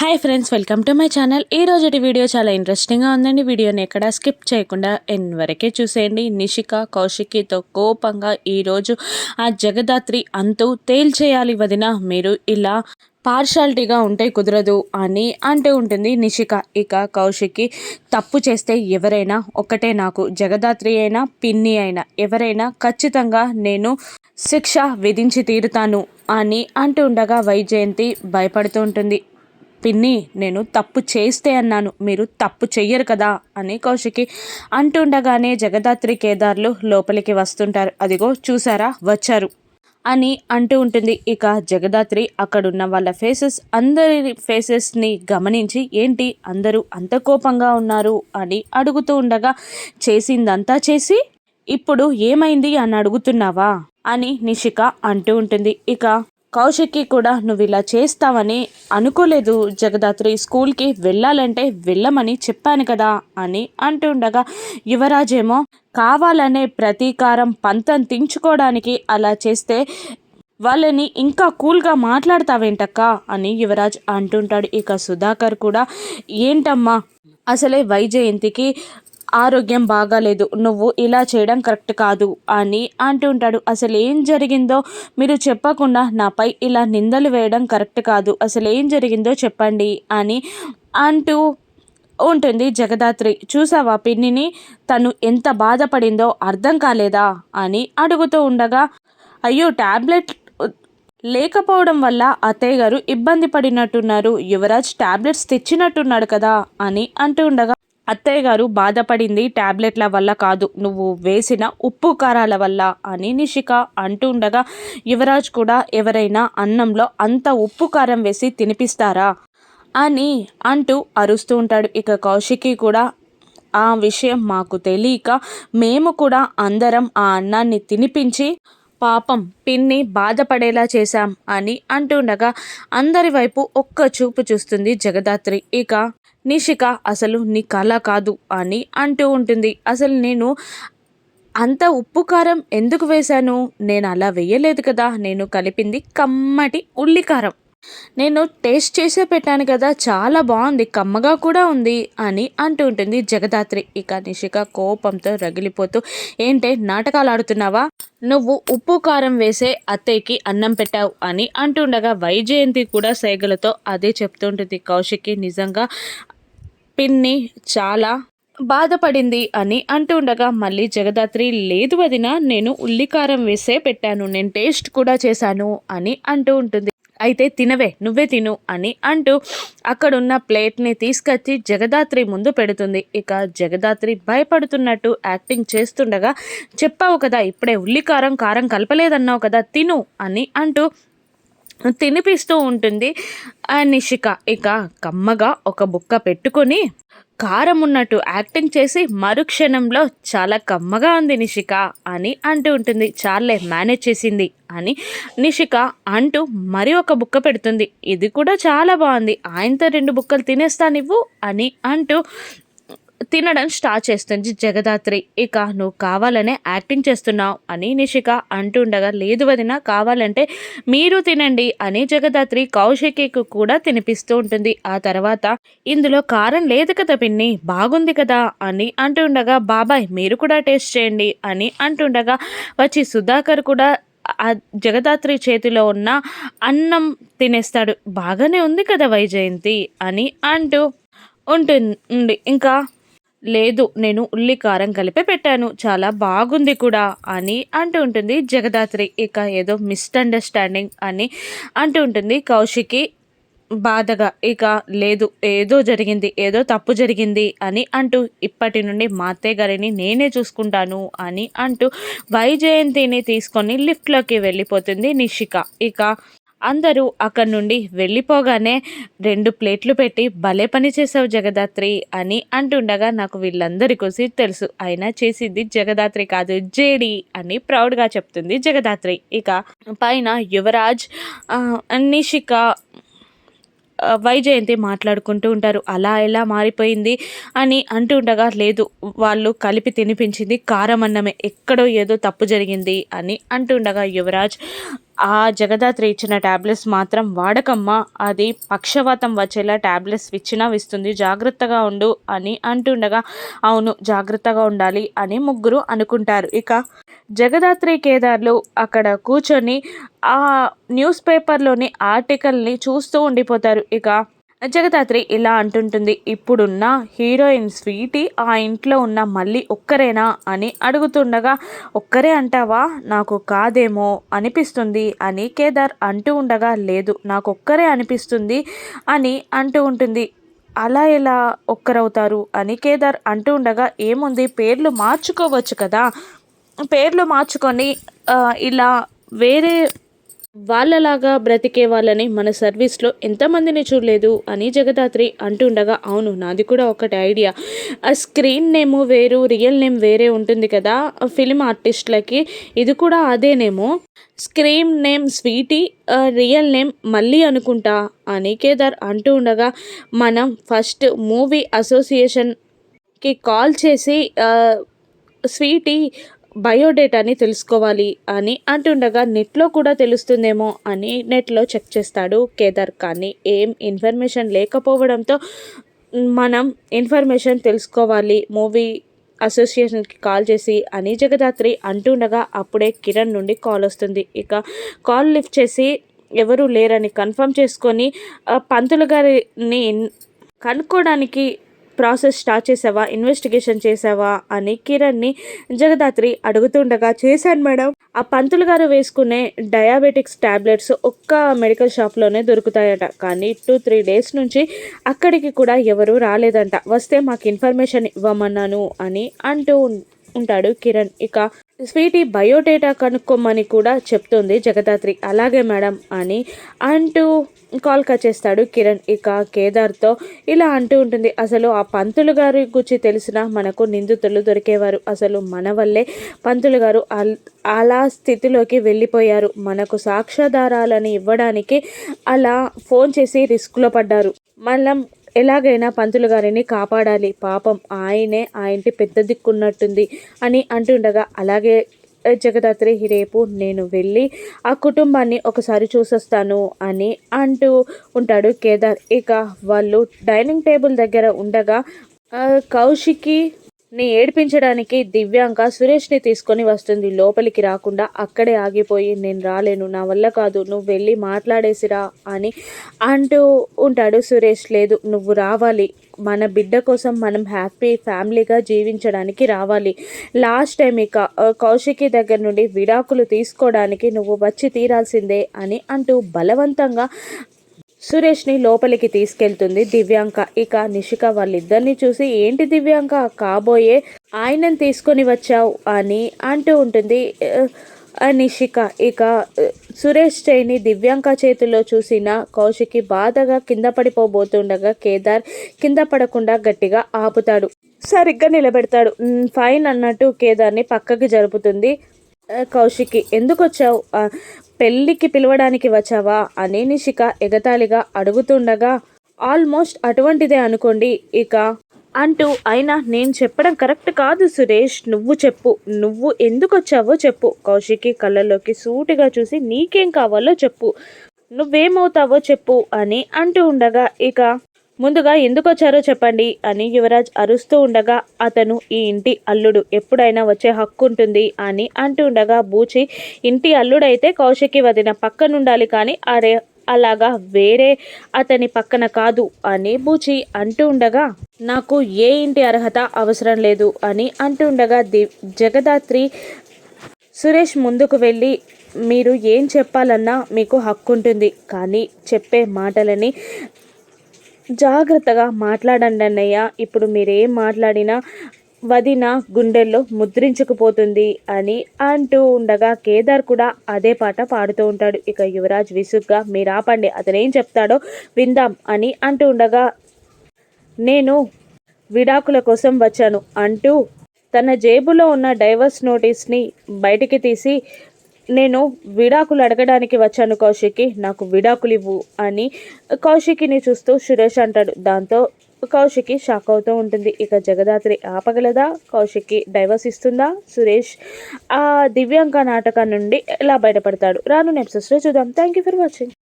Hi friends, welcome to my channel. ఈ రోజుటి video చాలా ఇంట్రెస్టింగ్గా ఉందండి. వీడియోని ఎక్కడ స్కిప్ చేయకుండా ఎండ్ వరకే చూసేయండి. నిషిక కౌశికితో కోపంగా ఈరోజు ఆ జగదాత్రి అంతు తేల్చేయాలి వదిన, మీరు ఇలా పార్షాలిటీగా ఉంటే కుదరదు అని అంటూ ఉంటుంది నిషిక. ఇక కౌశికి తప్పు చేస్తే ఎవరైనా ఒక్కటే, నాకు జగదాత్రి అయినా పిన్ని అయినా ఎవరైనా ఖచ్చితంగా నేను శిక్ష విధించి తీరుతాను అని అంటూ ఉండగా వైజయంతి భయపడుతూ ఉంటుంది. పిన్ని, నేను తప్పు చేస్తే అన్నాను, మీరు తప్పు చెయ్యరు కదా అని కౌశికి అంటుండగానే జగదాత్రి కేదార్లు లోపలికి వస్తుంటారు. అదిగో చూసారా వచ్చారు అని అంటూ ఉంటుంది. ఇక జగదాత్రి అక్కడున్న వాళ్ళ ఫేసెస్, అందరి ఫేసెస్ని గమనించి ఏంటి అందరూ అంత కోపంగా ఉన్నారు అని అడుగుతూ ఉండగా, చేసిందంతా చేసి ఇప్పుడు ఏమైంది అని అడుగుతున్నావా అని నిషిక అంటూ ఉంటుంది. ఇక కౌశిక్కి కూడా నువ్వు ఇలా చేస్తావని అనుకోలేదు జగదాత్రి, స్కూల్కి వెళ్ళాలంటే వెళ్ళమని చెప్పాను కదా అని అంటుండగా, యువరాజేమో కావాలనే ప్రతీకారం పంతం తించుకోవడానికి అలా చేస్తే వాళ్ళని ఇంకా కూల్గా మాట్లాడతావేంటక్క అని యువరాజ్ అంటుంటాడు. ఇక సుధాకర్ కూడా ఏంటమ్మా, అసలే వైజయంతికి ఆరోగ్యం బాగాలేదు, నువ్వు ఇలా చేయడం కరెక్ట్ కాదు అని అంటుంటాడు. అసలు ఏం జరిగిందో మీరు చెప్పకుండా నాపై ఇలా నిందలు వేయడం కరెక్ట్ కాదు, అసలు ఏం జరిగిందో చెప్పండి అని అంటూ ఉంటుంది జగదాత్రి. చూసావా పిన్నిని, తను ఎంత బాధపడిందో అర్థం కాలేదా అని అడుగుతూ ఉండగా, అయ్యో ట్యాబ్లెట్ లేకపోవడం వల్ల అత్తయ్య గారు ఇబ్బంది పడినట్టున్నారు, యువరాజ్ ట్యాబ్లెట్స్ తెచ్చినట్టున్నాడు కదా అని అంటూ ఉండగా, అత్తయ్య గారు బాధపడింది ట్యాబ్లెట్ల వల్ల కాదు, నువ్వు వేసిన ఉప్పు కారాల వల్ల అని నిషిక అంటూ ఉండగా, యువరాజ్ కూడా ఎవరైనా అన్నంలో అంత ఉప్పు కారం వేసి తినిపిస్తారా అని అంటూ అరుస్తూ ఉంటాడు. ఇక కౌశికి కూడా ఆ విషయం మాకు తెలియక మేము కూడా అందరం ఆ అన్నాన్ని తినిపించి పాపం పిన్ని బాధపడేలా చేశాం అని అంటుండగా, అందరి వైపు ఒక్క చూపు చూస్తుంది జగదాత్రి. ఇక నిషిక అసలు నీ కళ కాదు అని అంటూ ఉంటుంది. అసలు నేను అంత ఉప్పు కారం ఎందుకు వేశాను, నేను అలా వేయలేదు కదా, నేను కలిపింది కమ్మటి ఉల్లికారం, నేను టేస్ట్ చేసే పెట్టాను కదా, చాలా బాగుంది, కమ్మగా కూడా ఉంది అని అంటూ ఉంటుంది జగదాత్రి. ఇక నిషిక కోపంతో రగిలిపోతూ, ఏంటే నాటకాలు ఆడుతున్నావా, నువ్వు ఉప్పు కారం వేసే అత్తయ్యకి అన్నం పెట్టావు అని అంటుండగా, వైజయంతి కూడా సైగలతో అదే చెప్తుంటుంది. కౌశికి నిజంగా పిన్ని చాలా బాధపడింది అని అంటుండగా, మళ్ళీ జగదాత్రి లేదు వదిన, నేను ఉల్లికారం వేసే పెట్టాను, నేను టేస్ట్ కూడా చేశాను అని అంటూ ఉంటుంది. అయితే తినవే, నువ్వే తిను అని అంటూ అక్కడున్న ప్లేట్ని తీసుకొచ్చి జగదాత్రి ముందు పెడుతుంది. ఇక జగదాత్రి భయపడుతున్నట్టు యాక్టింగ్ చేస్తుండగా, చెప్పావు కదా ఇప్పుడే ఉల్లికారం కారం కలపలేదన్నావు కదా, తిను అని అంటూ తినిపిస్తూ ఉంటుంది నిషిక. ఇక కమ్మగా ఒక బుక్క పెట్టుకొని కారం ఉన్నట్టు యాక్టింగ్ చేసి మరుక్షణంలో చాలా కమ్మగా ఉంది నిషిక అని అంటూ ఉంటుంది. చాలే మేనేజ్ చేసింది అని నిషిక అంటూ మరి ఒక బుక్క పెడుతుంది. ఇది కూడా చాలా బాగుంది, ఆయనతో 2 బుక్కలు తినేస్తానివ్వు అని అంటూ తినడం స్టార్ట్ చేస్తుంది జగదాత్రి. ఇక నువ్వు కావాలనే యాక్టింగ్ చేస్తున్నావు అని నిషిక అంటుండగా, లేదు వదిన, కావాలంటే మీరు తినండి అని జగదాత్రి కౌశికికి కూడా తినిపిస్తూ ఉంటుంది. ఆ తర్వాత ఇందులో కారం లేదు కదా పిన్ని, బాగుంది కదా అని అంటుండగా, బాబాయ్ మీరు కూడా టేస్ట్ చేయండి అని అంటుండగా వచ్చి సుధాకర్ కూడా ఆ జగదాత్రి చేతిలో ఉన్న అన్నం తినేస్తాడు. బాగానే ఉంది కదా వైజయంతి అని అంటూ ఉంటుంది. ఇంకా లేదు, నేను ఉల్లి కారం కలిపే పెట్టాను, చాలా బాగుంది కూడా అని అంటూ ఉంటుంది జగదాత్రి. ఇక ఏదో మిస్అండర్స్టాండింగ్ అని అంటూ ఉంటుంది కౌశికి బాధగా. ఇక లేదు, ఏదో జరిగింది, ఏదో తప్పు జరిగింది అని అంటూ ఇప్పటి నుండి మా అత్తయ్య గారిని నేనే చూసుకుంటాను అని అంటూ వైజయంతిని తీసుకొని లిఫ్ట్లోకి వెళ్ళిపోతుంది నిషిక. ఇక అందరూ అక్కడి నుండి వెళ్ళిపోగానే 2 ప్లేట్లు పెట్టి భలే పని చేసావు జగదాత్రి అని అంటుండగా, నాకు వీళ్ళందరి కోసం తెలుసు, అయినా చేసింది జగదాత్రి కాదు జేడి అని ప్రౌడ్గా చెప్తుంది జగదాత్రి. ఇక పైన యువరాజ్ నిషిక వైజయంతి మాట్లాడుకుంటూ ఉంటారు. అలా ఎలా మారిపోయింది అని అంటూ ఉండగా, లేదు వాళ్ళు కలిపి తినిపించింది కారం అన్నమే, ఎక్కడో ఏదో తప్పు జరిగింది అని అంటుండగా యువరాజ్ ఆ జగదాత్రి ఇచ్చిన టాబ్లెట్స్ మాత్రం వాడకమ్మా, అది పక్షవాతం వచ్చేలా టాబ్లెట్స్ ఇచ్చినా ఇస్తుంది, జాగ్రత్తగా ఉండు అని అంటుండగా అవును జాగ్రత్తగా ఉండాలి అని ముగ్గురు అనుకుంటారు. ఇక జగదాత్రి కేదార్లు అక్కడ కూర్చొని ఆ న్యూస్ పేపర్లోని ఆర్టికల్ని చూస్తూ ఉండిపోతారు. ఇక జగదాత్రి ఇలా అంటుంటుంది, ఇప్పుడున్న హీరోయిన్ స్వీటీ ఆ ఇంట్లో ఉన్న మళ్ళీ ఒక్కరేనా అని అడుగుతుండగా, ఒక్కరే అంటావా, నాకు కాదేమో అనిపిస్తుంది అని కేదార్ అంటూ ఉండగా, లేదు నాకు ఒక్కరే అనిపిస్తుంది అని అంటూ ఉంటుంది. అలా ఎలా ఒక్కరవుతారు అని కేదార్ అంటూ ఉండగా, ఏముంది పేర్లు మార్చుకోవచ్చు కదా, పేర్లు మార్చుకొని ఇలా వేరే వాళ్ళలాగా బ్రతికే వాళ్ళని మన సర్వీస్లో ఎంతమందిని చూడలేదు అని జగదాత్రి అంటుండగా, అవును నాది కూడా ఒకటి ఐడియా, ఆ స్క్రీన్ నేమ్ వేరు రియల్ నేమ్ వేరే ఉంటుంది కదా ఫిలిం ఆర్టిస్టులకి, ఇది కూడా అదేనేమో, screen name Sweety, real name మళ్ళీ అనుకుంటా అని కేదార్ అంటూ ఉండగా, మనం ఫస్ట్ మూవీ అసోసియేషన్కి కాల్ చేసి స్వీటీ బయోడేటాని తెలుసుకోవాలి అని అంటుండగా, నెట్లో కూడా తెలుస్తుందేమో అని నెట్లో చెక్ చేస్తాడు కేదార్, కానీ ఏం ఇన్ఫర్మేషన్ లేకపోవడంతో మనం ఇన్ఫర్మేషన్ తెలుసుకోవాలి మూవీ అసోసియేషన్కి కాల్ చేసి అని జగదాత్రి అంటుండగా, అప్పుడే కిరణ్ నుండి కాల్ వస్తుంది. ఇక కాల్ లిఫ్ట్ చేసి ఎవరు లేరని కన్ఫర్మ్ చేసుకొని పంతులు గారిని కనుక్కోవడానికి ప్రాసెస్ స్టార్ట్ చేసావా, ఇన్వెస్టిగేషన్ చేసావా అని కిరణ్ని జగదాత్రి అడుగుతుండగా, చేశాను మేడం, ఆ పంతులు గారు వేసుకునే డయాబెటిక్స్ ట్యాబ్లెట్స్ ఒక్క మెడికల్ షాప్లోనే దొరుకుతాయట, కానీ 2-3 డేస్ నుంచి అక్కడికి కూడా ఎవరు రాలేదంట, వస్తే మాకు ఇన్ఫర్మేషన్ ఇవ్వమన్నాను అని అంటూ ఉంటాడు కిరణ్. ఇక స్వీటీ బయోడేటా కనుక్కోమని కూడా చెప్తుంది జగదాత్రి. అలాగే మేడం అని అంటూ కాల్ కట్ చేస్తాడు కిరణ్. ఇక కేదార్తో ఇలా అంటూ ఉంటుంది, అసలు ఆ పంతులు గారి గురించి తెలిసిన మనకు నిందితులు దొరికేవారు, అసలు మన వల్లే పంతులు గారు అలా స్థితిలోకి వెళ్ళిపోయారు, మనకు సాక్ష్యాధారాలని ఇవ్వడానికి అలా ఫోన్ చేసి రిస్క్లో పడ్డారు, మనం ఎలాగైనా పంతులు గారిని కాపాడాలి, పాపం ఆయనే ఆ ఇంటి పెద్ద దిక్కున్నట్టుంది అని అంటుండగా, అలాగే జగదాత్రి రేపు నేను వెళ్ళి ఆ కుటుంబాన్ని ఒకసారి చూసొస్తాను అని అంటూ ఉంటాడు కేదార్. ఇక వాళ్ళు డైనింగ్ టేబుల్ దగ్గర ఉండగా కౌశికి ని ఏడిపించడానికి దివ్యాంక సురేష్ని తీసుకొని వస్తుంది. లోపలికి రాకుండా అక్కడే ఆగిపోయి, నేను రాలేను, నా వల్ల కాదు, నువ్వు వెళ్ళి మాట్లాడేసిరా అని అంటూ ఉంటాడు సురేష్. లేదు నువ్వు రావాలి, మన బిడ్డ కోసం మనం హ్యాపీ ఫ్యామిలీగా జీవించడానికి రావాలి, లాస్ట్ టైం ఇక కౌశికి దగ్గర నుండి విడాకులు తీసుకోవడానికి నువ్వు వచ్చి తీరాల్సిందే అని అంటూ బలవంతంగా సురేష్ని లోపలికి తీసుకెళ్తుంది దివ్యాంక. ఇక నిషిక వాళ్ళిద్దరిని చూసి, ఏంటి దివ్యాంక, కాబోయే ఆయనను తీసుకొని వచ్చావు అని అంటూ ఉంటుంది నిషిక. ఇక సురేష్ చేయిని దివ్యాంక చేతిలో చూసిన కౌశికి బాధగా కింద పడిపోబోతుండగా కేదార్ కింద పడకుండా గట్టిగా ఆపుతాడు, సరిగ్గా నిలబెడతాడు. ఫైన్ అన్నట్టు కేదార్ని పక్కకి జరుపుతుంది కౌశికి. ఎందుకు వచ్చావు, పెళ్ళికి పిలవడానికి వచ్చావా అని నిషిక ఎగతాళిగా అడుగుతుండగా, ఆల్మోస్ట్ అటువంటిదే అనుకోండి ఇక అంటూ, అయినా నేను చెప్పడం కరెక్ట్ కాదు సురేష్, నువ్వు చెప్పు, నువ్వు ఎందుకు వచ్చావో చెప్పు, కౌశికి కళ్ళలోకి సూటిగా చూసి నీకేం కావాలో చెప్పు, నువ్వేమవుతావో చెప్పు అని అంటూ ఉండగా, ఇక ముందుగా ఎందుకు వచ్చారో చెప్పండి అని యువరాజ్ అరుస్తూ ఉండగా, అతను ఈ ఇంటి అల్లుడు, ఎప్పుడైనా వచ్చే హక్కు ఉంటుంది అని అంటూ ఉండగా, బూచి ఇంటి అల్లుడైతే కౌశికి వదిన పక్కనుండాలి, కానీ అరే అలాగా వేరే అతని పక్కన కాదు అని బూచి అంటూ ఉండగా, నాకు ఏ ఇంటి అర్హత అవసరం లేదు అని అంటూ ఉండగా, జగదాత్రి సురేష్ ముందుకు వెళ్ళి, మీరు ఏం చెప్పాలన్నా మీకు హక్కు ఉంటుంది, కానీ చెప్పే మాటలని జాగ్రత్తగా మాట్లాడండి అన్నయ్య, ఇప్పుడు మీరేం మాట్లాడినా వదిన గుండెల్లో ముద్రించుకుపోతుంది అని అంటూ ఉండగా, కేదార్ కూడా అదే పాట పాడుతూ ఉంటాడు. ఇక యువరాజ్ విసుగ్గా, మీరు ఆపండి, అతనేం చెప్తాడో విందాం అని అంటూ ఉండగా, నేను విడాకుల కోసం వచ్చాను అంటూ తన జేబులో ఉన్న డైవర్స్ నోటీస్ని బయటికి తీసి, నేను విడాకులు అడగడానికి వచ్చాను కౌశికి, నాకు విడాకులు ఇవ్వు అని కౌశికిని చూస్తూ సురేష్ అంటాడు. దాంతో కౌశికి షాక్ అవుతూ ఉంటుంది. ఇక జగదాత్రి ఆపగలదా? కౌశిక్కి డైవర్స్ ఇస్తుందా? సురేష్ ఆ దివ్యాంక నాటకం నుండి ఎలా బయటపడతాడు? రానున్న ఎపిసోడ్స్లో చూద్దాం. Thank you for watching.